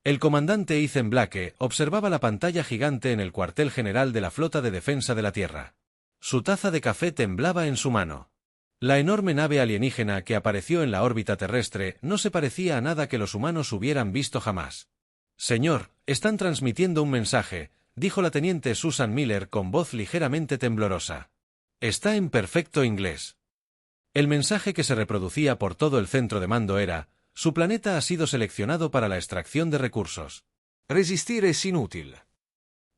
El comandante Ethan Blake observaba la pantalla gigante en el cuartel general de la Flota de Defensa de la Tierra. Su taza de café temblaba en su mano. La enorme nave alienígena que apareció en la órbita terrestre no se parecía a nada que los humanos hubieran visto jamás. «Señor, están transmitiendo un mensaje», dijo la teniente Susan Miller con voz ligeramente temblorosa. «Está en perfecto inglés». El mensaje que se reproducía por todo el centro de mando era: «Su planeta ha sido seleccionado para la extracción de recursos. Resistir es inútil».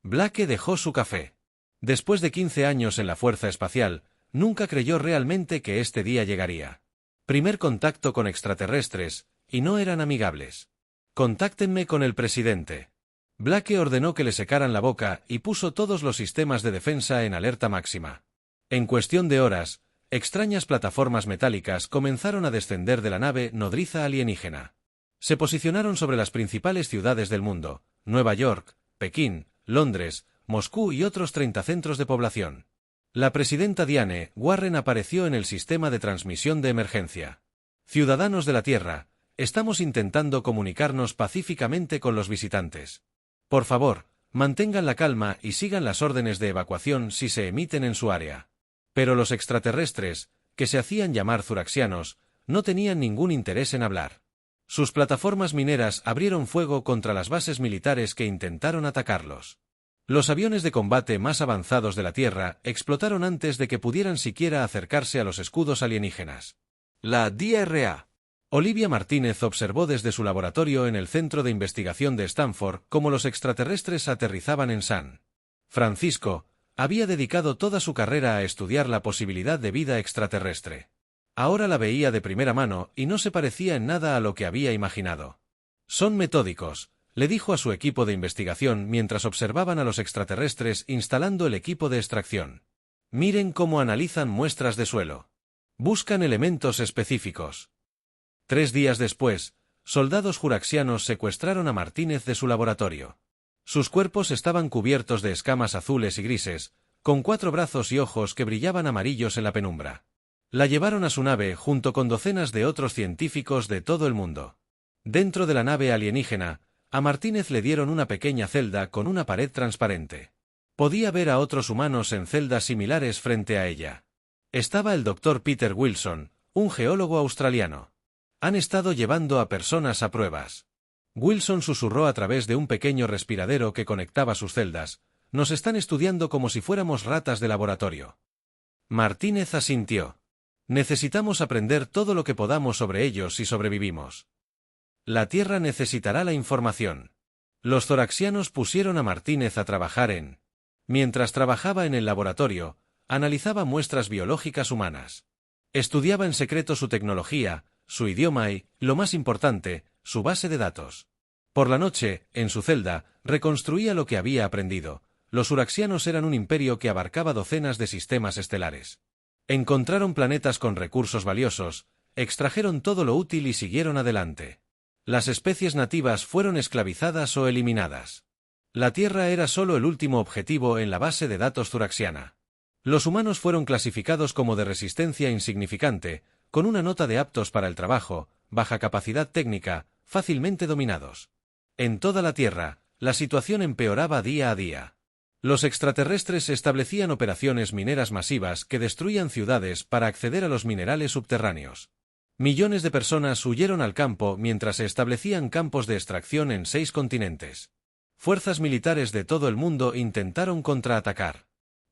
Blake dejó su café. Después de 15 años en la Fuerza Espacial, nunca creyó realmente que este día llegaría. Primer contacto con extraterrestres, y no eran amigables. «Contáctenme con el presidente». Blake ordenó que le secaran la boca y puso todos los sistemas de defensa en alerta máxima. En cuestión de horas, extrañas plataformas metálicas comenzaron a descender de la nave nodriza alienígena. Se posicionaron sobre las principales ciudades del mundo: Nueva York, Pekín, Londres, Moscú y otros 30 centros de población. La presidenta Diane Warren apareció en el sistema de transmisión de emergencia. «Ciudadanos de la Tierra, estamos intentando comunicarnos pacíficamente con los visitantes. Por favor, mantengan la calma y sigan las órdenes de evacuación si se emiten en su área». Pero los extraterrestres, que se hacían llamar zuraxianos, no tenían ningún interés en hablar. Sus plataformas mineras abrieron fuego contra las bases militares que intentaron atacarlos. Los aviones de combate más avanzados de la Tierra explotaron antes de que pudieran siquiera acercarse a los escudos alienígenas. La DRA. Olivia Martínez observó desde su laboratorio en el Centro de Investigación de Stanford cómo los extraterrestres aterrizaban en San Francisco. Había dedicado toda su carrera a estudiar la posibilidad de vida extraterrestre. Ahora la veía de primera mano y no se parecía en nada a lo que había imaginado. «Son metódicos», le dijo a su equipo de investigación mientras observaban a los extraterrestres instalando el equipo de extracción. «Miren cómo analizan muestras de suelo. Buscan elementos específicos». 3 días después, soldados juraxianos secuestraron a Martínez de su laboratorio. Sus cuerpos estaban cubiertos de escamas azules y grises, con 4 brazos y ojos que brillaban amarillos en la penumbra. La llevaron a su nave junto con docenas de otros científicos de todo el mundo. Dentro de la nave alienígena, a Martínez le dieron una pequeña celda con una pared transparente. Podía ver a otros humanos en celdas similares frente a ella. Estaba el Dr. Peter Wilson, un geólogo australiano. «Han estado llevando a personas a pruebas». Wilson susurró a través de un pequeño respiradero que conectaba sus celdas: «Nos están estudiando como si fuéramos ratas de laboratorio». Martínez asintió. «Necesitamos aprender todo lo que podamos sobre ellos si sobrevivimos. La Tierra necesitará la información». Los zoraxianos pusieron a Martínez a trabajar en. Mientras trabajaba en el laboratorio, analizaba muestras biológicas humanas. Estudiaba en secreto su tecnología, su idioma y, lo más importante, su base de datos. Por la noche, en su celda, reconstruía lo que había aprendido. Los uraxianos eran un imperio que abarcaba docenas de sistemas estelares. Encontraron planetas con recursos valiosos, extrajeron todo lo útil y siguieron adelante. Las especies nativas fueron esclavizadas o eliminadas. La Tierra era solo el último objetivo en la base de datos zuraxiana. Los humanos fueron clasificados como de resistencia insignificante, con una nota de aptos para el trabajo, baja capacidad técnica, fácilmente dominados. En toda la Tierra, la situación empeoraba día a día. Los extraterrestres establecían operaciones mineras masivas que destruían ciudades para acceder a los minerales subterráneos. Millones de personas huyeron al campo mientras se establecían campos de extracción en 6 continentes. Fuerzas militares de todo el mundo intentaron contraatacar.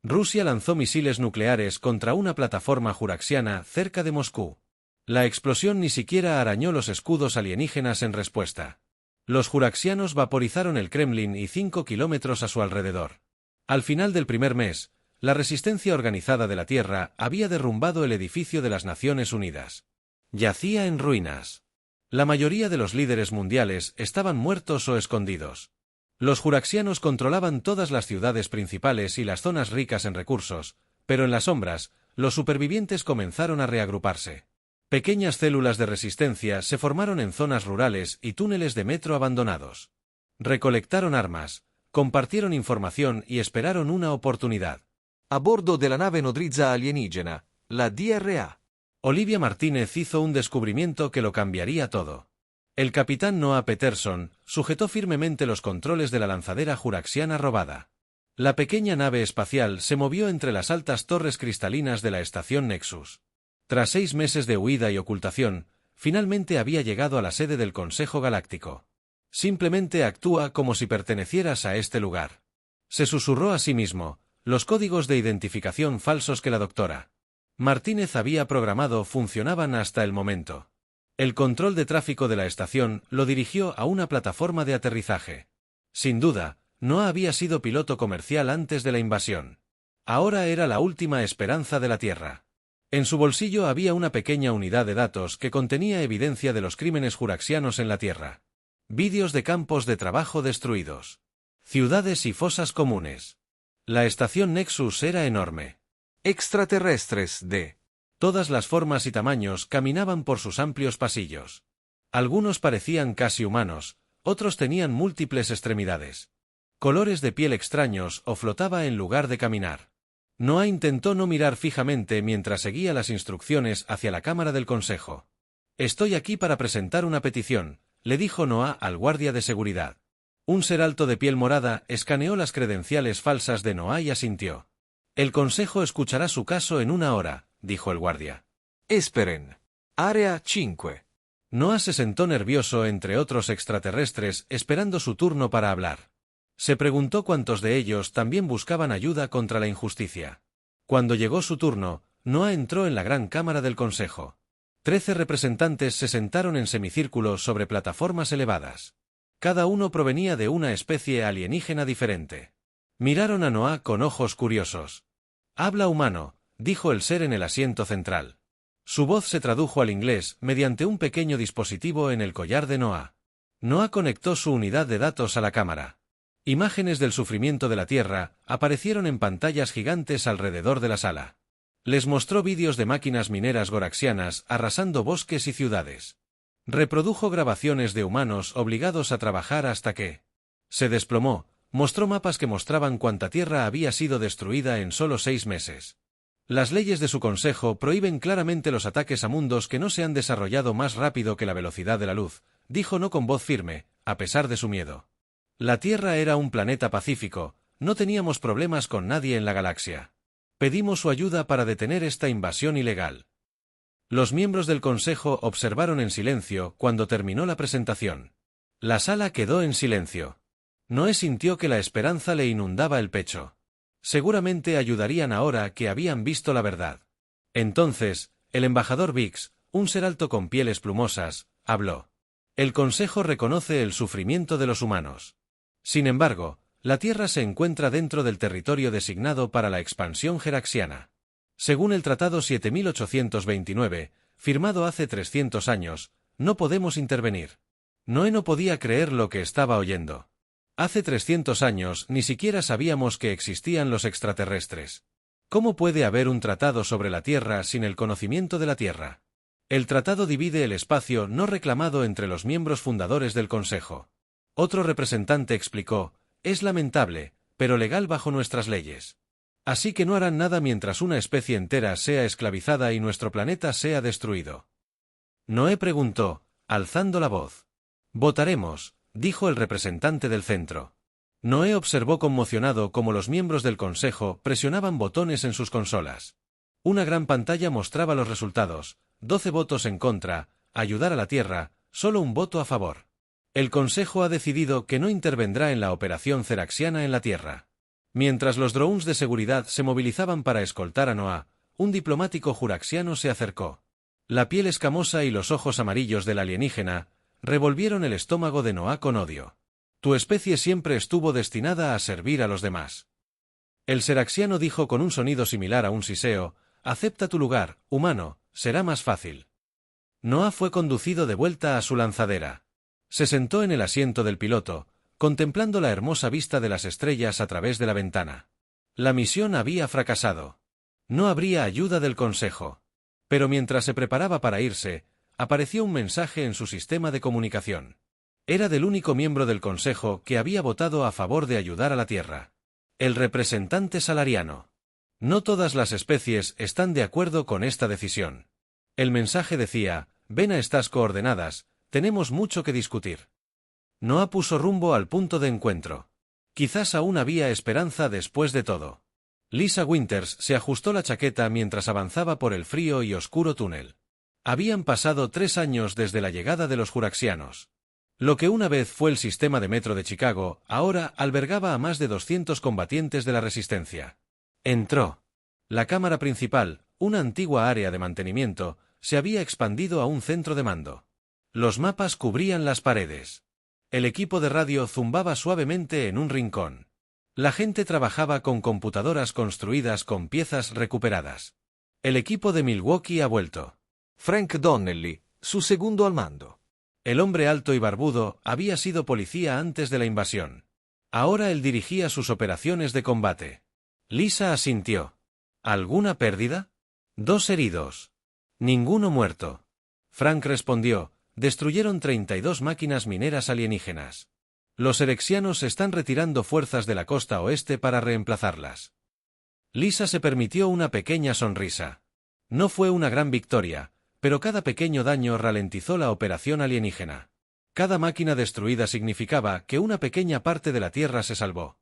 Rusia lanzó misiles nucleares contra una plataforma juraxiana cerca de Moscú. La explosión ni siquiera arañó los escudos alienígenas en respuesta. Los juraxianos vaporizaron el Kremlin y 5 kilómetros a su alrededor. Al final del primer mes, la resistencia organizada de la Tierra había derrumbado el edificio de las Naciones Unidas. Yacía en ruinas. La mayoría de los líderes mundiales estaban muertos o escondidos. Los juraxianos controlaban todas las ciudades principales y las zonas ricas en recursos, pero en las sombras, los supervivientes comenzaron a reagruparse. Pequeñas células de resistencia se formaron en zonas rurales y túneles de metro abandonados. Recolectaron armas, compartieron información y esperaron una oportunidad. A bordo de la nave nodriza alienígena, la DRA. Olivia Martínez hizo un descubrimiento que lo cambiaría todo. El capitán Noah Peterson sujetó firmemente los controles de la lanzadera juraxiana robada. La pequeña nave espacial se movió entre las altas torres cristalinas de la estación Nexus. Tras 6 meses de huida y ocultación, finalmente había llegado a la sede del Consejo Galáctico. Simplemente actúa como si pertenecieras a este lugar. Se susurró a sí mismo, los códigos de identificación falsos que la doctora Martínez había programado funcionaban hasta el momento. El control de tráfico de la estación lo dirigió a una plataforma de aterrizaje. Sin duda, no había sido piloto comercial antes de la invasión. Ahora era la última esperanza de la Tierra. En su bolsillo había una pequeña unidad de datos que contenía evidencia de los crímenes juraxianos en la Tierra. Vídeos de campos de trabajo destruidos. Ciudades y fosas comunes. La estación Nexus era enorme. Extraterrestres de todas las formas y tamaños caminaban por sus amplios pasillos. Algunos parecían casi humanos, otros tenían múltiples extremidades. Colores de piel extraños o flotaba en lugar de caminar. Noah intentó no mirar fijamente mientras seguía las instrucciones hacia la cámara del consejo. «Estoy aquí para presentar una petición», le dijo Noah al guardia de seguridad. Un ser alto de piel morada escaneó las credenciales falsas de Noah y asintió. «El consejo escuchará su caso en 1 hora», dijo el guardia. «Esperen. Área 5». Noah se sentó nervioso entre otros extraterrestres esperando su turno para hablar. Se preguntó cuántos de ellos también buscaban ayuda contra la injusticia. Cuando llegó su turno, Noah entró en la gran cámara del consejo. 13 representantes se sentaron en semicírculo sobre plataformas elevadas. Cada uno provenía de una especie alienígena diferente. Miraron a Noah con ojos curiosos. «Habla humano», dijo el ser en el asiento central. Su voz se tradujo al inglés mediante un pequeño dispositivo en el collar de Noah. Noah conectó su unidad de datos a la cámara. Imágenes del sufrimiento de la Tierra aparecieron en pantallas gigantes alrededor de la sala. Les mostró vídeos de máquinas mineras goraxianas arrasando bosques y ciudades. Reprodujo grabaciones de humanos obligados a trabajar hasta que se desplomó. Mostró mapas que mostraban cuánta tierra había sido destruida en solo 6 meses. Las leyes de su consejo prohíben claramente los ataques a mundos que no se han desarrollado más rápido que la velocidad de la luz, dijo no con voz firme, a pesar de su miedo. La Tierra era un planeta pacífico, no teníamos problemas con nadie en la galaxia. Pedimos su ayuda para detener esta invasión ilegal. Los miembros del consejo observaron en silencio cuando terminó la presentación. La sala quedó en silencio. Noé sintió que la esperanza le inundaba el pecho. Seguramente ayudarían ahora que habían visto la verdad. Entonces, el embajador Biggs, un ser alto con pieles plumosas, habló. El consejo reconoce el sufrimiento de los humanos. Sin embargo, la Tierra se encuentra dentro del territorio designado para la expansión geraxiana. Según el Tratado 7829, firmado hace 300 años, no podemos intervenir. Noé no podía creer lo que estaba oyendo. Hace 300 años ni siquiera sabíamos que existían los extraterrestres. ¿Cómo puede haber un tratado sobre la Tierra sin el conocimiento de la Tierra? El tratado divide el espacio no reclamado entre los miembros fundadores del Consejo. Otro representante explicó, es lamentable, pero legal bajo nuestras leyes. Así que no harán nada mientras una especie entera sea esclavizada y nuestro planeta sea destruido. Noé preguntó, alzando la voz. Votaremos, dijo el representante del centro. Noé observó conmocionado cómo los miembros del consejo presionaban botones en sus consolas. Una gran pantalla mostraba los resultados, 12 votos en contra, ayudar a la Tierra, solo un voto a favor. El consejo ha decidido que no intervendrá en la operación ceraxiana en la Tierra. Mientras los drones de seguridad se movilizaban para escoltar a Noah, un diplomático juraxiano se acercó. La piel escamosa y los ojos amarillos del alienígena revolvieron el estómago de Noah con odio. Tu especie siempre estuvo destinada a servir a los demás. El seraxiano dijo con un sonido similar a un siseo, acepta tu lugar, humano, será más fácil. Noah fue conducido de vuelta a su lanzadera. Se sentó en el asiento del piloto, contemplando la hermosa vista de las estrellas a través de la ventana. La misión había fracasado. No habría ayuda del consejo. Pero mientras se preparaba para irse, apareció un mensaje en su sistema de comunicación. Era del único miembro del consejo que había votado a favor de ayudar a la Tierra. El representante salariano. No todas las especies están de acuerdo con esta decisión. El mensaje decía, ven a estas coordenadas, tenemos mucho que discutir. Noah puso rumbo al punto de encuentro. Quizás aún había esperanza después de todo. Lisa Winters se ajustó la chaqueta mientras avanzaba por el frío y oscuro túnel. Habían pasado 3 años desde la llegada de los juraxianos. Lo que una vez fue el sistema de metro de Chicago, ahora albergaba a más de 200 combatientes de la resistencia. Entró. La cámara principal, una antigua área de mantenimiento, se había expandido a un centro de mando. Los mapas cubrían las paredes. El equipo de radio zumbaba suavemente en un rincón. La gente trabajaba con computadoras construidas con piezas recuperadas. El equipo de Milwaukee ha vuelto. Frank Donnelly, su segundo al mando. El hombre alto y barbudo había sido policía antes de la invasión. Ahora él dirigía sus operaciones de combate. Lisa asintió. ¿Alguna pérdida? 2 heridos. Ninguno muerto. Frank respondió, destruyeron 32 máquinas mineras alienígenas. Los erexianos están retirando fuerzas de la costa oeste para reemplazarlas. Lisa se permitió una pequeña sonrisa. No fue una gran victoria, pero cada pequeño daño ralentizó la operación alienígena. Cada máquina destruida significaba que una pequeña parte de la Tierra se salvó.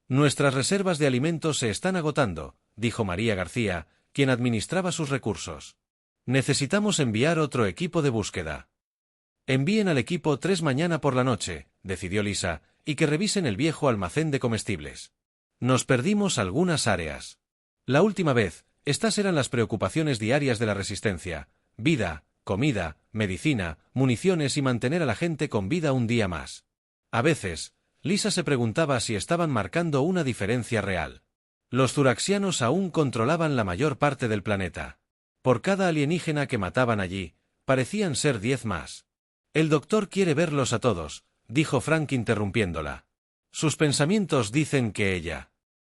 Nuestras reservas de alimentos se están agotando, dijo María García, quien administraba sus recursos. Necesitamos enviar otro equipo de búsqueda. Envíen al equipo 3 mañana por la noche, decidió Lisa, y que revisen el viejo almacén de comestibles. Nos perdimos algunas áreas. La última vez, estas eran las preocupaciones diarias de la resistencia: vida, comida, medicina, municiones y mantener a la gente con vida un día más. A veces, Lisa se preguntaba si estaban marcando una diferencia real. Los zuraxianos aún controlaban la mayor parte del planeta. Por cada alienígena que mataban allí, parecían ser 10 más. El doctor quiere verlos a todos, dijo Frank interrumpiéndola. Sus pensamientos dicen que ella.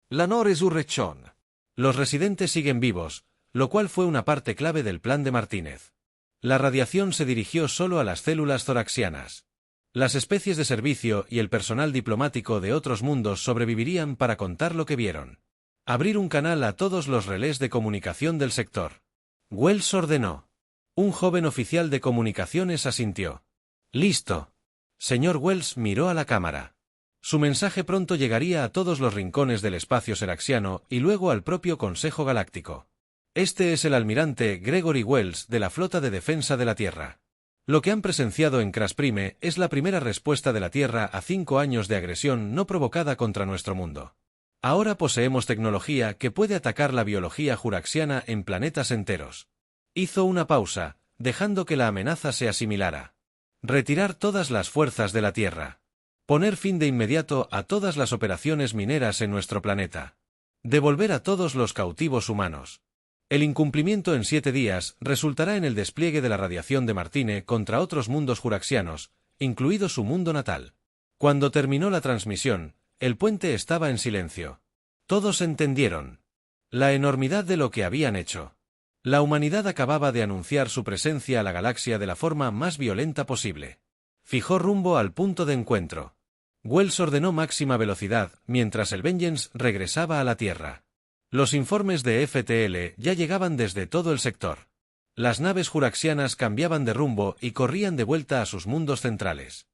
La no resurrección. Los residentes siguen vivos, lo cual fue una parte clave del plan de Martínez. La radiación se dirigió solo a las células zoraxianas. Las especies de servicio y el personal diplomático de otros mundos sobrevivirían para contar lo que vieron. Abrir un canal a todos los relés de comunicación del sector. Wells ordenó. Un joven oficial de comunicaciones asintió. Listo. Señor Wells miró a la cámara. Su mensaje pronto llegaría a todos los rincones del espacio seraxiano y luego al propio Consejo Galáctico. Este es el almirante Gregory Wells de la Flota de Defensa de la Tierra. Lo que han presenciado en Crash Prime es la primera respuesta de la Tierra a 5 años de agresión no provocada contra nuestro mundo. Ahora poseemos tecnología que puede atacar la biología juraxiana en planetas enteros. Hizo una pausa, dejando que la amenaza se asimilara. Retirar todas las fuerzas de la Tierra. Poner fin de inmediato a todas las operaciones mineras en nuestro planeta. Devolver a todos los cautivos humanos. El incumplimiento en 7 días resultará en el despliegue de la radiación de Martine contra otros mundos juraxianos, incluido su mundo natal. Cuando terminó la transmisión, el puente estaba en silencio. Todos entendieron la enormidad de lo que habían hecho. La humanidad acababa de anunciar su presencia a la galaxia de la forma más violenta posible. Fijó rumbo al punto de encuentro. Wells ordenó máxima velocidad mientras el Vengeance regresaba a la Tierra. Los informes de FTL ya llegaban desde todo el sector. Las naves juraxianas cambiaban de rumbo y corrían de vuelta a sus mundos centrales.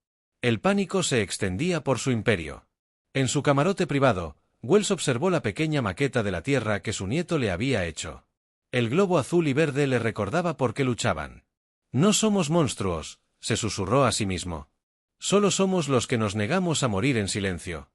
El pánico se extendía por su imperio. En su camarote privado, Wells observó la pequeña maqueta de la Tierra que su nieto le había hecho. El globo azul y verde le recordaba por qué luchaban. No somos monstruos, se susurró a sí mismo. Solo somos los que nos negamos a morir en silencio.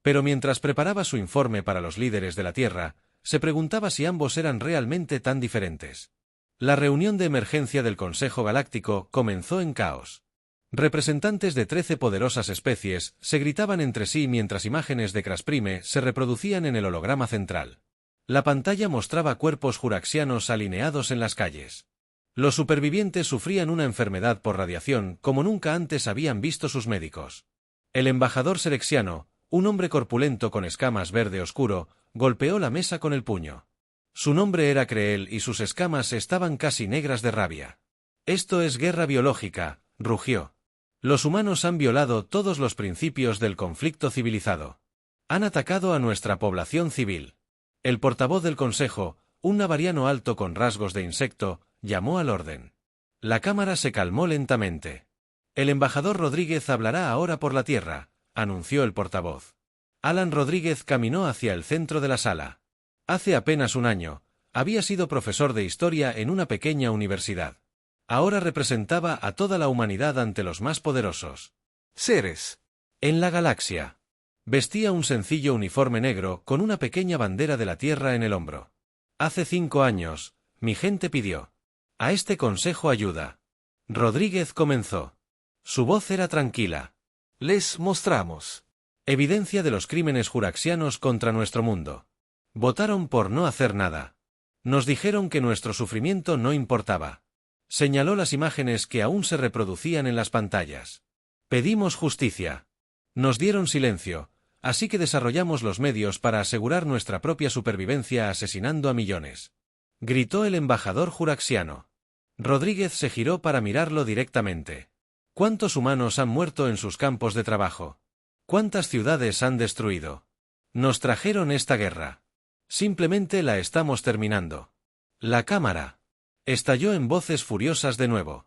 Pero mientras preparaba su informe para los líderes de la Tierra, se preguntaba si ambos eran realmente tan diferentes. La reunión de emergencia del Consejo Galáctico comenzó en caos. Representantes de 13 poderosas especies se gritaban entre sí mientras imágenes de Crash Prime se reproducían en el holograma central. La pantalla mostraba cuerpos juraxianos alineados en las calles. Los supervivientes sufrían una enfermedad por radiación como nunca antes habían visto sus médicos. El embajador serexiano, un hombre corpulento con escamas verde oscuro, golpeó la mesa con el puño. Su nombre era Creel y sus escamas estaban casi negras de rabia. Esto es guerra biológica, rugió. Los humanos han violado todos los principios del conflicto civilizado. Han atacado a nuestra población civil. El portavoz del Consejo, un navariano alto con rasgos de insecto, llamó al orden. La cámara se calmó lentamente. El embajador Rodríguez hablará ahora por la Tierra, anunció el portavoz. Alan Rodríguez caminó hacia el centro de la sala. Hace apenas un año, había sido profesor de historia en una pequeña universidad. Ahora representaba a toda la humanidad ante los más poderosos seres en la galaxia. Vestía un sencillo uniforme negro con una pequeña bandera de la Tierra en el hombro. Hace 5 años, mi gente pidió a este consejo ayuda. Rodríguez comenzó. Su voz era tranquila. Les mostramos Evidencia de los crímenes juraxianos contra nuestro mundo. Votaron por no hacer nada. Nos dijeron que nuestro sufrimiento no importaba. Señaló las imágenes que aún se reproducían en las pantallas. Pedimos justicia. Nos dieron silencio, así que desarrollamos los medios para asegurar nuestra propia supervivencia asesinando a millones. Gritó el embajador juraxiano. Rodríguez se giró para mirarlo directamente. ¿Cuántos humanos han muerto en sus campos de trabajo? ¿Cuántas ciudades han destruido? Nos trajeron esta guerra. Simplemente la estamos terminando. La cámara estalló en voces furiosas de nuevo.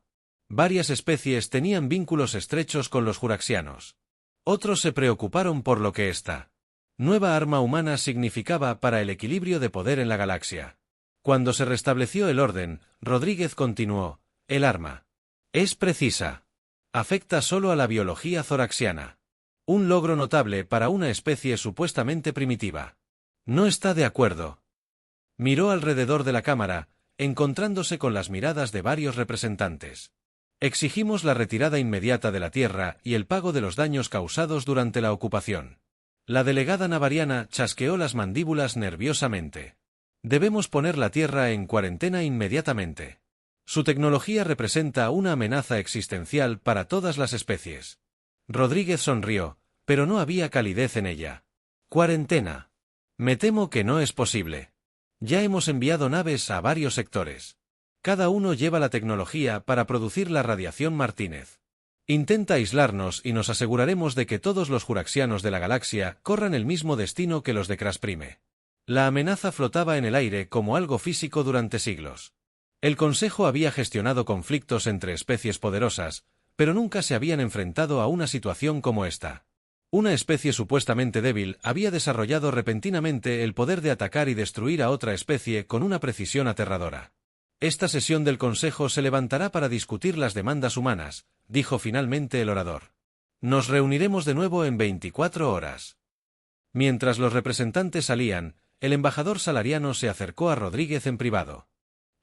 Varias especies tenían vínculos estrechos con los juraxianos. Otros se preocuparon por lo que esta nueva arma humana significaba para el equilibrio de poder en la galaxia. Cuando se restableció el orden, Rodríguez continuó: el arma es precisa. Afecta solo a la biología zoraxiana. Un logro notable para una especie supuestamente primitiva. No está de acuerdo. Miró alrededor de la cámara, encontrándose con las miradas de varios representantes. Exigimos la retirada inmediata de la Tierra y el pago de los daños causados durante la ocupación. La delegada navariana chasqueó las mandíbulas nerviosamente. Debemos poner la Tierra en cuarentena inmediatamente. Su tecnología representa una amenaza existencial para todas las especies. Rodríguez sonrió, pero no había calidez en ella. Cuarentena. Me temo que no es posible. Ya hemos enviado naves a varios sectores. Cada uno lleva la tecnología para producir la radiación Martínez. Intenta aislarnos y nos aseguraremos de que todos los juraxianos de la galaxia corran el mismo destino que los de Crasprime. La amenaza flotaba en el aire como algo físico durante siglos. El Consejo había gestionado conflictos entre especies poderosas, pero nunca se habían enfrentado a una situación como esta. Una especie supuestamente débil había desarrollado repentinamente el poder de atacar y destruir a otra especie con una precisión aterradora. Esta sesión del Consejo se levantará para discutir las demandas humanas, dijo finalmente el orador. Nos reuniremos de nuevo en 24 horas. Mientras los representantes salían, el embajador salariano se acercó a Rodríguez en privado.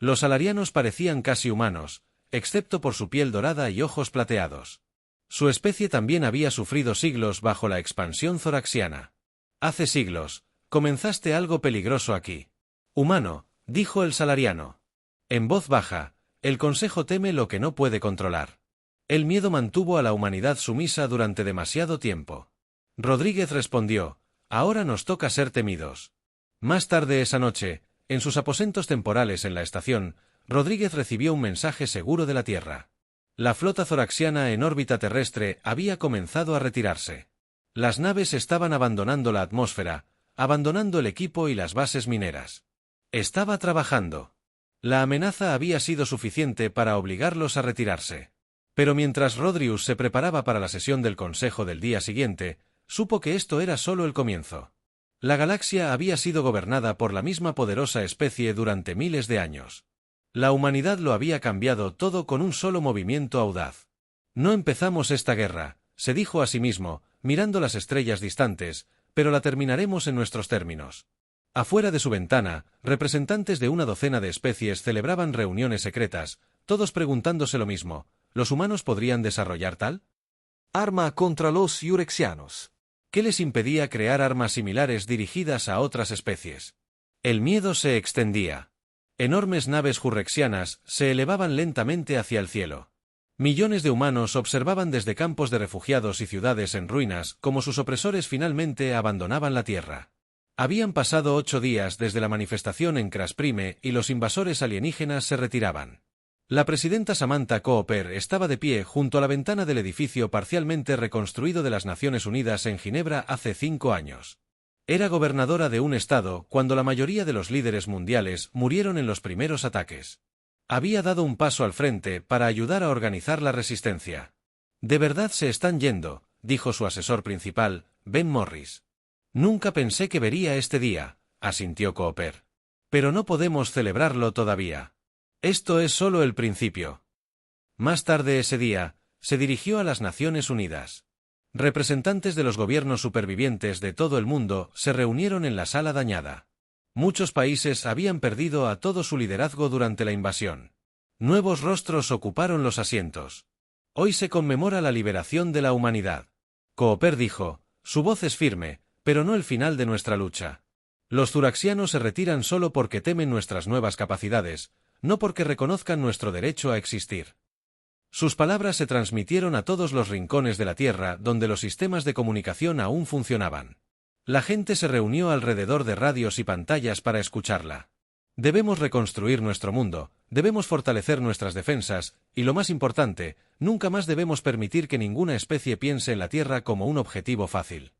Los salarianos parecían casi humanos, excepto por su piel dorada y ojos plateados. Su especie también había sufrido siglos bajo la expansión zoraxiana. Hace siglos, comenzaste algo peligroso aquí. Humano, dijo el salariano. En voz baja, el Consejo teme lo que no puede controlar. El miedo mantuvo a la humanidad sumisa durante demasiado tiempo. Rodríguez respondió: ahora nos toca ser temidos. Más tarde esa noche, en sus aposentos temporales en la estación, Rodríguez recibió un mensaje seguro de la Tierra. La flota zoraxiana en órbita terrestre había comenzado a retirarse. Las naves estaban abandonando la atmósfera, abandonando el equipo y las bases mineras. Estaba trabajando. La amenaza había sido suficiente para obligarlos a retirarse. Pero mientras Rodrius se preparaba para la sesión del Consejo del día siguiente, supo que esto era solo el comienzo. La galaxia había sido gobernada por la misma poderosa especie durante miles de años. La humanidad lo había cambiado todo con un solo movimiento audaz. No empezamos esta guerra, se dijo a sí mismo, mirando las estrellas distantes, pero la terminaremos en nuestros términos. Afuera de su ventana, representantes de una docena de especies celebraban reuniones secretas, todos preguntándose lo mismo: ¿los humanos podrían desarrollar tal arma contra los yurexianos? ¿Qué les impedía crear armas similares dirigidas a otras especies? El miedo se extendía. Enormes naves jurrexianas se elevaban lentamente hacia el cielo. Millones de humanos observaban desde campos de refugiados y ciudades en ruinas cómo sus opresores finalmente abandonaban la Tierra. Habían pasado 8 días desde la manifestación en Crasprime y los invasores alienígenas se retiraban. La presidenta Samantha Cooper estaba de pie junto a la ventana del edificio parcialmente reconstruido de las Naciones Unidas en Ginebra hace 5 años. Era gobernadora de un estado cuando la mayoría de los líderes mundiales murieron en los primeros ataques. Había dado un paso al frente para ayudar a organizar la resistencia. «De verdad se están yendo», dijo su asesor principal, Ben Morris. «Nunca pensé que vería este día», asintió Cooper. «Pero no podemos celebrarlo todavía. Esto es solo el principio». Más tarde ese día, se dirigió a las Naciones Unidas. Representantes de los gobiernos supervivientes de todo el mundo se reunieron en la sala dañada. Muchos países habían perdido a todo su liderazgo durante la invasión. Nuevos rostros ocuparon los asientos. Hoy se conmemora la liberación de la humanidad. Cooper dijo, su voz es firme, pero no el final de nuestra lucha. Los zuraxianos se retiran solo porque temen nuestras nuevas capacidades, no porque reconozcan nuestro derecho a existir. Sus palabras se transmitieron a todos los rincones de la Tierra donde los sistemas de comunicación aún funcionaban. La gente se reunió alrededor de radios y pantallas para escucharla. Debemos reconstruir nuestro mundo, debemos fortalecer nuestras defensas, y lo más importante, nunca más debemos permitir que ninguna especie piense en la Tierra como un objetivo fácil.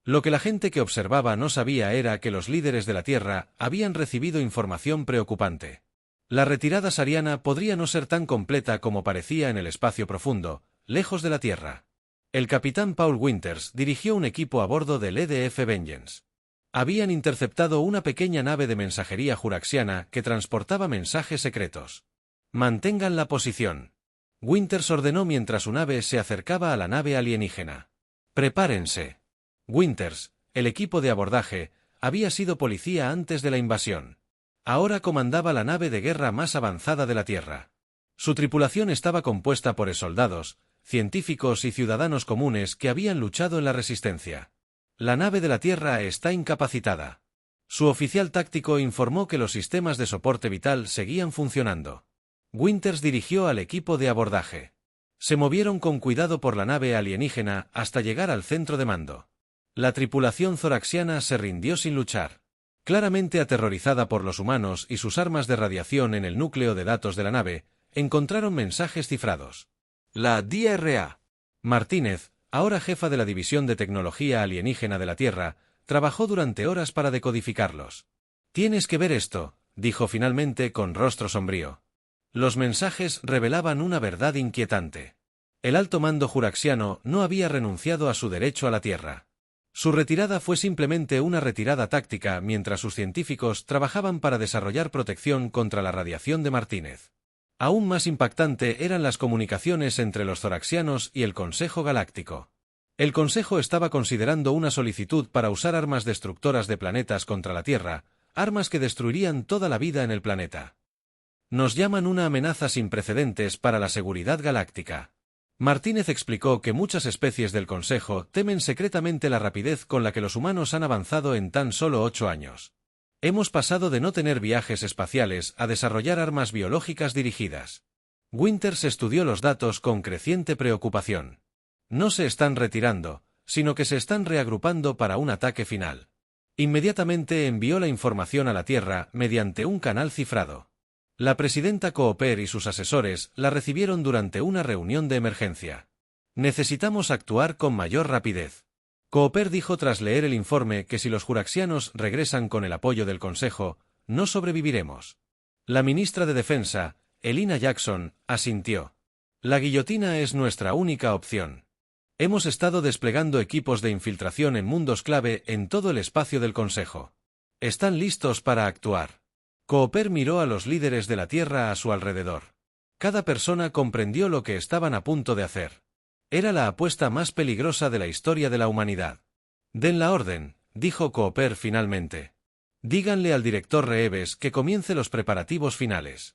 Lo que la gente que observaba no sabía era que los líderes de la Tierra habían recibido información preocupante. La retirada sariana podría no ser tan completa como parecía en el espacio profundo, lejos de la Tierra. El capitán Paul Winters dirigió un equipo a bordo del EDF Vengeance. Habían interceptado una pequeña nave de mensajería juraxiana que transportaba mensajes secretos. «Mantengan la posición», Winters ordenó mientras su nave se acercaba a la nave alienígena. «Prepárense». Winters, el equipo de abordaje, había sido policía antes de la invasión. Ahora comandaba la nave de guerra más avanzada de la Tierra. Su tripulación estaba compuesta por soldados, científicos y ciudadanos comunes que habían luchado en la resistencia. La nave de la Tierra está incapacitada. Su oficial táctico informó que los sistemas de soporte vital seguían funcionando. Winters dirigió al equipo de abordaje. Se movieron con cuidado por la nave alienígena hasta llegar al centro de mando. La tripulación zoraxiana se rindió sin luchar. Claramente aterrorizada por los humanos y sus armas de radiación en el núcleo de datos de la nave, encontraron mensajes cifrados. La DRA. Martínez, ahora jefa de la División de Tecnología Alienígena de la Tierra, trabajó durante horas para decodificarlos. «Tienes que ver esto», dijo finalmente con rostro sombrío. Los mensajes revelaban una verdad inquietante. El alto mando juraxiano no había renunciado a su derecho a la Tierra. Su retirada fue simplemente una retirada táctica mientras sus científicos trabajaban para desarrollar protección contra la radiación de Martínez. Aún más impactante eran las comunicaciones entre los zoraxianos y el Consejo Galáctico. El Consejo estaba considerando una solicitud para usar armas destructoras de planetas contra la Tierra, armas que destruirían toda la vida en el planeta. «Nos llaman una amenaza sin precedentes para la seguridad galáctica». Martínez explicó que muchas especies del Consejo temen secretamente la rapidez con la que los humanos han avanzado en tan solo 8 años. Hemos pasado de no tener viajes espaciales a desarrollar armas biológicas dirigidas. Winters estudió los datos con creciente preocupación. No se están retirando, sino que se están reagrupando para un ataque final. Inmediatamente envió la información a la Tierra mediante un canal cifrado. La presidenta Cooper y sus asesores la recibieron durante una reunión de emergencia. «Necesitamos actuar con mayor rapidez». Cooper dijo tras leer el informe que si los juraxianos regresan con el apoyo del Consejo, no sobreviviremos. La ministra de Defensa, Elina Jackson, asintió. «La guillotina es nuestra única opción. Hemos estado desplegando equipos de infiltración en mundos clave en todo el espacio del Consejo. Están listos para actuar». Cooper miró a los líderes de la Tierra a su alrededor. Cada persona comprendió lo que estaban a punto de hacer. Era la apuesta más peligrosa de la historia de la humanidad. «Den la orden», dijo Cooper finalmente. «Díganle al director Reeves que comience los preparativos finales».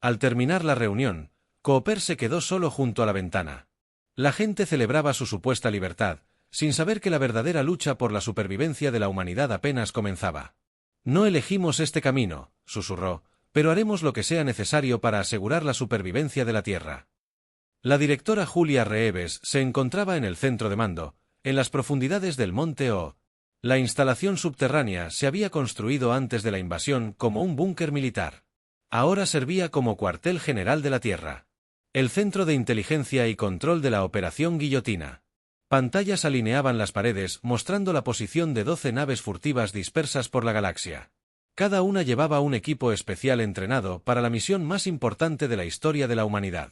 Al terminar la reunión, Cooper se quedó solo junto a la ventana. La gente celebraba su supuesta libertad, sin saber que la verdadera lucha por la supervivencia de la humanidad apenas comenzaba. «No elegimos este camino», susurró, «pero haremos lo que sea necesario para asegurar la supervivencia de la Tierra». La directora Julia Reeves se encontraba en el centro de mando, en las profundidades del monte O. La instalación subterránea se había construido antes de la invasión como un búnker militar. Ahora servía como cuartel general de la Tierra. El centro de inteligencia y control de la Operación Guillotina. Pantallas alineaban las paredes mostrando la posición de 12 naves furtivas dispersas por la galaxia. Cada una llevaba un equipo especial entrenado para la misión más importante de la historia de la humanidad.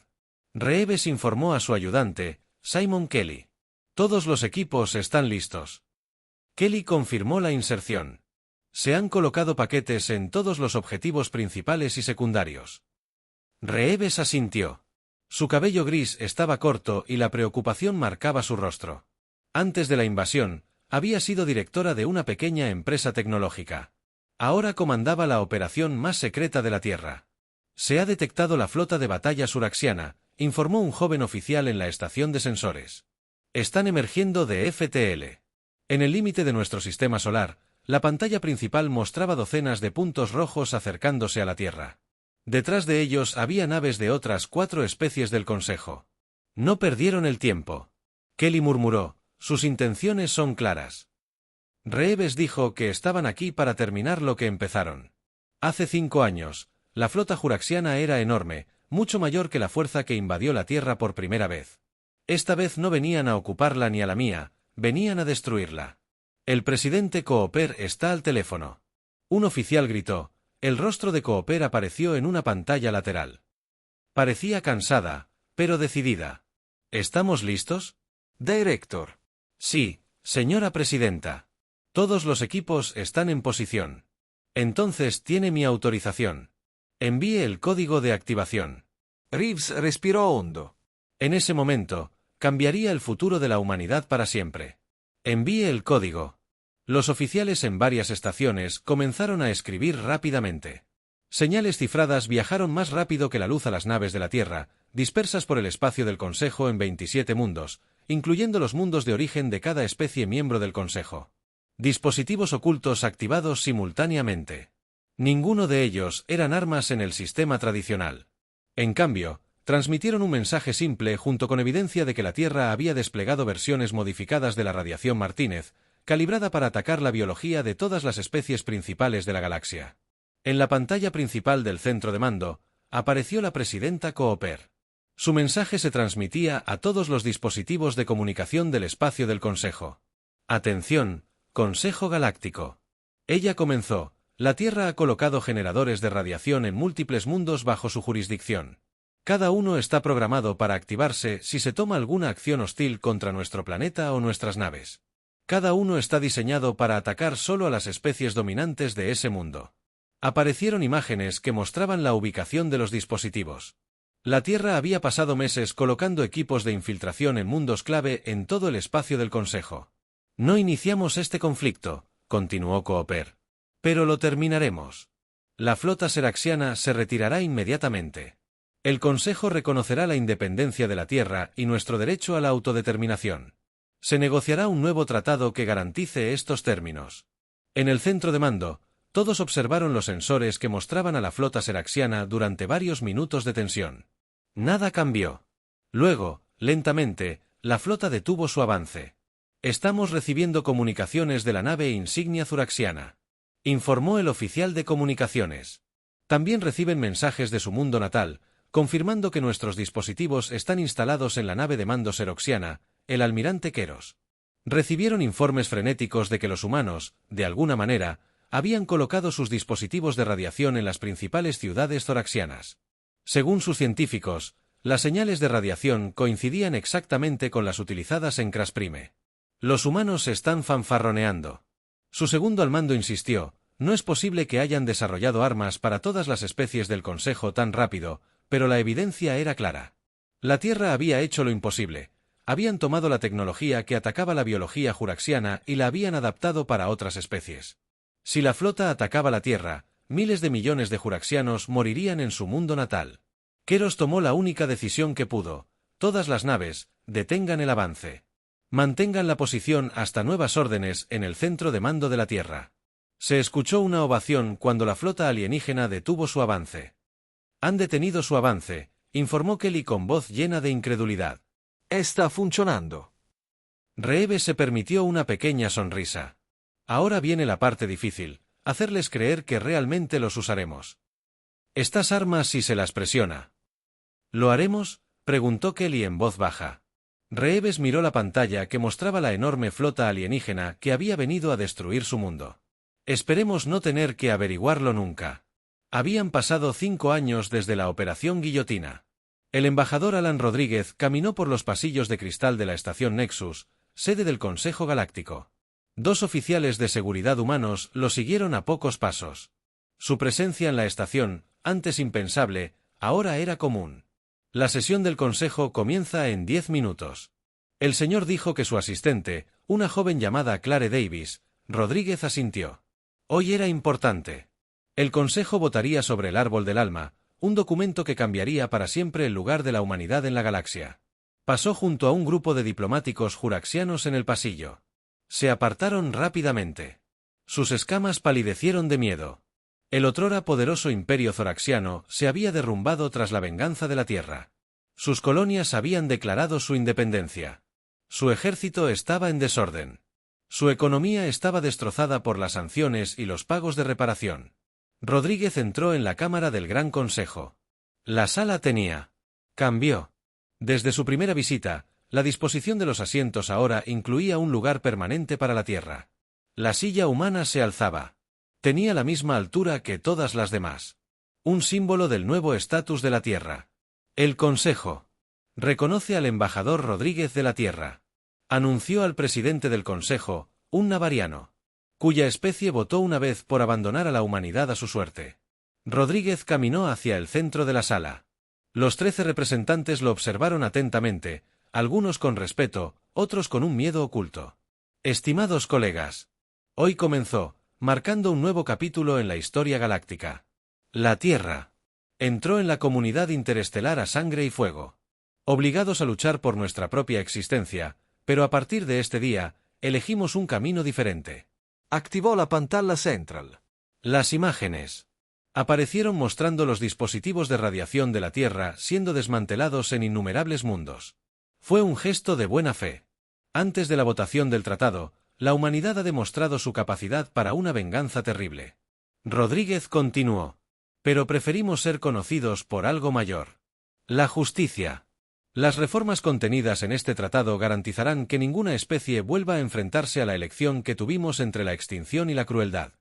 Reeves informó a su ayudante, Simon Kelly. Todos los equipos están listos. Kelly confirmó la inserción. Se han colocado paquetes en todos los objetivos principales y secundarios. Reeves asintió. Su cabello gris estaba corto y la preocupación marcaba su rostro. Antes de la invasión, había sido directora de una pequeña empresa tecnológica. Ahora comandaba la operación más secreta de la Tierra. Se ha detectado la flota de batalla suraxiana, informó un joven oficial en la estación de sensores. Están emergiendo de FTL. En el límite de nuestro sistema solar, la pantalla principal mostraba docenas de puntos rojos acercándose a la Tierra. Detrás de ellos había naves de otras 4 especies del Consejo. No perdieron el tiempo. Kelly murmuró, sus intenciones son claras. Reeves dijo que estaban aquí para terminar lo que empezaron. Hace 5 años, la flota juraxiana era enorme, mucho mayor que la fuerza que invadió la Tierra por primera vez. Esta vez no venían a ocuparla ni a la mía, venían a destruirla. El presidente Cooper está al teléfono. Un oficial gritó. El rostro de Cooper apareció en una pantalla lateral. Parecía cansada, pero decidida. ¿Estamos listos? Director. Sí, señora presidenta. Todos los equipos están en posición. Entonces tiene mi autorización. Envíe el código de activación. Reeves respiró hondo. En ese momento, cambiaría el futuro de la humanidad para siempre. Envíe el código. Los oficiales en varias estaciones comenzaron a escribir rápidamente. Señales cifradas viajaron más rápido que la luz a las naves de la Tierra, dispersas por el espacio del Consejo en 27 mundos, incluyendo los mundos de origen de cada especie miembro del Consejo. Dispositivos ocultos activados simultáneamente. Ninguno de ellos eran armas en el sistema tradicional. En cambio, transmitieron un mensaje simple junto con evidencia de que la Tierra había desplegado versiones modificadas de la radiación Martínez, calibrada para atacar la biología de todas las especies principales de la galaxia. En la pantalla principal del centro de mando, apareció la presidenta Cooper. Su mensaje se transmitía a todos los dispositivos de comunicación del espacio del Consejo. Atención, Consejo Galáctico. Ella comenzó. La Tierra ha colocado generadores de radiación en múltiples mundos bajo su jurisdicción. Cada uno está programado para activarse si se toma alguna acción hostil contra nuestro planeta o nuestras naves. Cada uno está diseñado para atacar solo a las especies dominantes de ese mundo. Aparecieron imágenes que mostraban la ubicación de los dispositivos. La Tierra había pasado meses colocando equipos de infiltración en mundos clave en todo el espacio del Consejo. No iniciamos este conflicto, continuó Cooper. Pero lo terminaremos. La flota seraxiana se retirará inmediatamente. El Consejo reconocerá la independencia de la Tierra y nuestro derecho a la autodeterminación. Se negociará un nuevo tratado que garantice estos términos. En el centro de mando, todos observaron los sensores que mostraban a la flota seraxiana durante varios minutos de tensión. Nada cambió. Luego, lentamente, la flota detuvo su avance. Estamos recibiendo comunicaciones de la nave insignia zuraxiana, informó el oficial de comunicaciones. También reciben mensajes de su mundo natal, confirmando que nuestros dispositivos están instalados en la nave de mando seroxiana, el almirante Keros. Recibieron informes frenéticos de que los humanos, de alguna manera, habían colocado sus dispositivos de radiación en las principales ciudades zoraxianas. Según sus científicos, las señales de radiación coincidían exactamente con las utilizadas en Crash Prime. Los humanos están fanfarroneando. Su segundo al mando insistió, no es posible que hayan desarrollado armas para todas las especies del Consejo tan rápido, pero la evidencia era clara. La Tierra había hecho lo imposible. Habían tomado la tecnología que atacaba la biología juraxiana y la habían adaptado para otras especies. Si la flota atacaba la Tierra, miles de millones de juraxianos morirían en su mundo natal. Keros tomó la única decisión que pudo. Todas las naves, detengan el avance. Mantengan la posición hasta nuevas órdenes en el centro de mando de la Tierra. Se escuchó una ovación cuando la flota alienígena detuvo su avance. Han detenido su avance, informó Kelly con voz llena de incredulidad. Está funcionando. Reeves se permitió una pequeña sonrisa. Ahora viene la parte difícil, hacerles creer que realmente los usaremos. Estas armas si se las presiona. ¿Lo haremos?, preguntó Kelly en voz baja. Reeves miró la pantalla que mostraba la enorme flota alienígena que había venido a destruir su mundo. Esperemos no tener que averiguarlo nunca. Habían pasado 5 años desde la Operación Guillotina. El embajador Alan Rodríguez caminó por los pasillos de cristal de la estación Nexus, sede del Consejo Galáctico. 2 oficiales de seguridad humanos lo siguieron a pocos pasos. Su presencia en la estación, antes impensable, ahora era común. La sesión del Consejo comienza en 10 minutos. El señor dijo que su asistente, una joven llamada Clare Davis, Rodríguez asintió. Hoy era importante. El Consejo votaría sobre el Árbol del Alma, un documento que cambiaría para siempre el lugar de la humanidad en la galaxia. Pasó junto a un grupo de diplomáticos juraxianos en el pasillo. Se apartaron rápidamente. Sus escamas palidecieron de miedo. El otrora poderoso imperio zoraxiano se había derrumbado tras la venganza de la Tierra. Sus colonias habían declarado su independencia. Su ejército estaba en desorden. Su economía estaba destrozada por las sanciones y los pagos de reparación. Rodríguez entró en la Cámara del Gran Consejo. La sala cambió. Desde su primera visita, la disposición de los asientos ahora incluía un lugar permanente para la Tierra. La silla humana se alzaba. Tenía la misma altura que todas las demás. Un símbolo del nuevo estatus de la Tierra. El Consejo reconoce al embajador Rodríguez de la Tierra. Anunció al presidente del Consejo, un navariano, cuya especie votó una vez por abandonar a la humanidad a su suerte. Rodríguez caminó hacia el centro de la sala. Los 13 representantes lo observaron atentamente, algunos con respeto, otros con un miedo oculto. Estimados colegas, hoy comenzó, marcando un nuevo capítulo en la historia galáctica. La Tierra entró en la comunidad interestelar a sangre y fuego. Obligados a luchar por nuestra propia existencia, pero a partir de este día, elegimos un camino diferente. Activó la pantalla central. Las imágenes aparecieron mostrando los dispositivos de radiación de la Tierra siendo desmantelados en innumerables mundos. Fue un gesto de buena fe. Antes de la votación del tratado, la humanidad ha demostrado su capacidad para una venganza terrible. Rodríguez continuó. Pero preferimos ser conocidos por algo mayor. La justicia. Las reformas contenidas en este tratado garantizarán que ninguna especie vuelva a enfrentarse a la elección que tuvimos entre la extinción y la crueldad.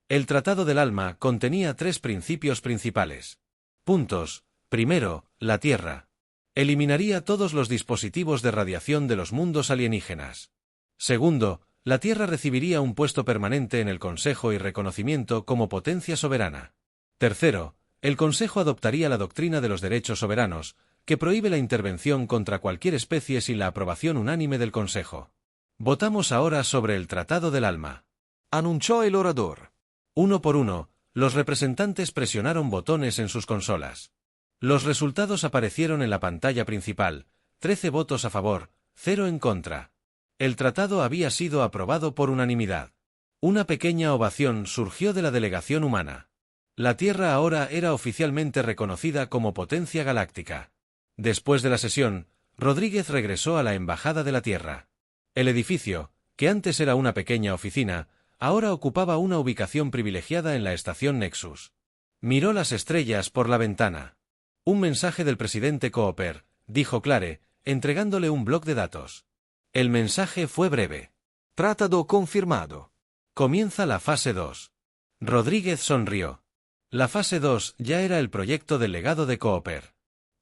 El Tratado del Alma contenía 3 principios principales. Puntos. Primero, la Tierra eliminaría todos los dispositivos de radiación de los mundos alienígenas. Segundo, la Tierra recibiría un puesto permanente en el Consejo y reconocimiento como potencia soberana. Tercero, el Consejo adoptaría la doctrina de los derechos soberanos, que prohíbe la intervención contra cualquier especie sin la aprobación unánime del Consejo. Votamos ahora sobre el Tratado del Alma. Anunció el orador. Uno por uno, los representantes presionaron botones en sus consolas. Los resultados aparecieron en la pantalla principal, 13 votos a favor, 0 en contra. El tratado había sido aprobado por unanimidad. Una pequeña ovación surgió de la delegación humana. La Tierra ahora era oficialmente reconocida como potencia galáctica. Después de la sesión, Rodríguez regresó a la Embajada de la Tierra. El edificio, que antes era una pequeña oficina, ahora ocupaba una ubicación privilegiada en la estación Nexus. Miró las estrellas por la ventana. Un mensaje del presidente Cooper, dijo Clare, entregándole un bloc de datos. El mensaje fue breve. Tratado confirmado. Comienza la fase 2. Rodríguez sonrió. La fase 2 ya era el proyecto del legado de Cooper.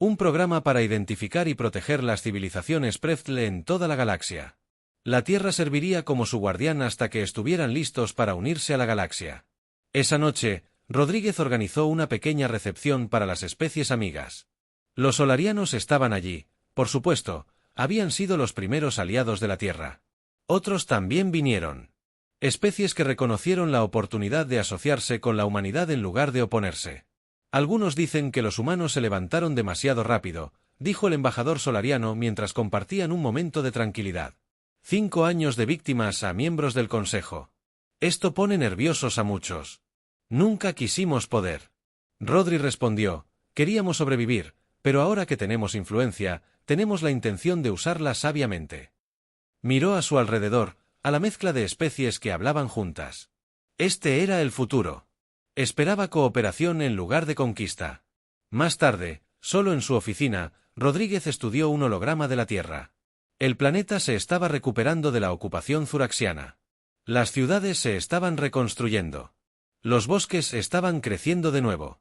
Un programa para identificar y proteger las civilizaciones Preftle en toda la galaxia. La Tierra serviría como su guardián hasta que estuvieran listos para unirse a la galaxia. Esa noche, Rodríguez organizó una pequeña recepción para las especies amigas. Los solarianos estaban allí, por supuesto, habían sido los primeros aliados de la Tierra. Otros también vinieron. Especies que reconocieron la oportunidad de asociarse con la humanidad en lugar de oponerse. Algunos dicen que los humanos se levantaron demasiado rápido, dijo el embajador solariano mientras compartían un momento de tranquilidad. 5 años de víctimas a miembros del Consejo. Esto pone nerviosos a muchos. Nunca quisimos poder. Rodri respondió, queríamos sobrevivir, pero ahora que tenemos influencia, tenemos la intención de usarla sabiamente. Miró a su alrededor, a la mezcla de especies que hablaban juntas. Este era el futuro. Esperaba cooperación en lugar de conquista. Más tarde, solo en su oficina, Rodríguez estudió un holograma de la Tierra. El planeta se estaba recuperando de la ocupación zuraxiana. Las ciudades se estaban reconstruyendo. Los bosques estaban creciendo de nuevo.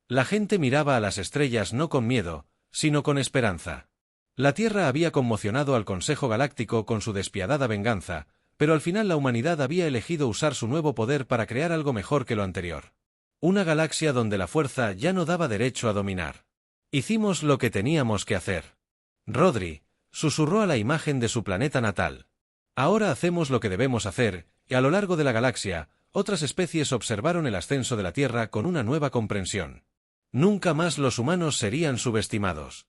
La gente miraba a las estrellas no con miedo, sino con esperanza. La Tierra había conmocionado al Consejo Galáctico con su despiadada venganza, pero al final la humanidad había elegido usar su nuevo poder para crear algo mejor que lo anterior. Una galaxia donde la fuerza ya no daba derecho a dominar. Hicimos lo que teníamos que hacer. Rodri susurró a la imagen de su planeta natal. Ahora hacemos lo que debemos hacer, y a lo largo de la galaxia, otras especies observaron el ascenso de la Tierra con una nueva comprensión. Nunca más los humanos serían subestimados.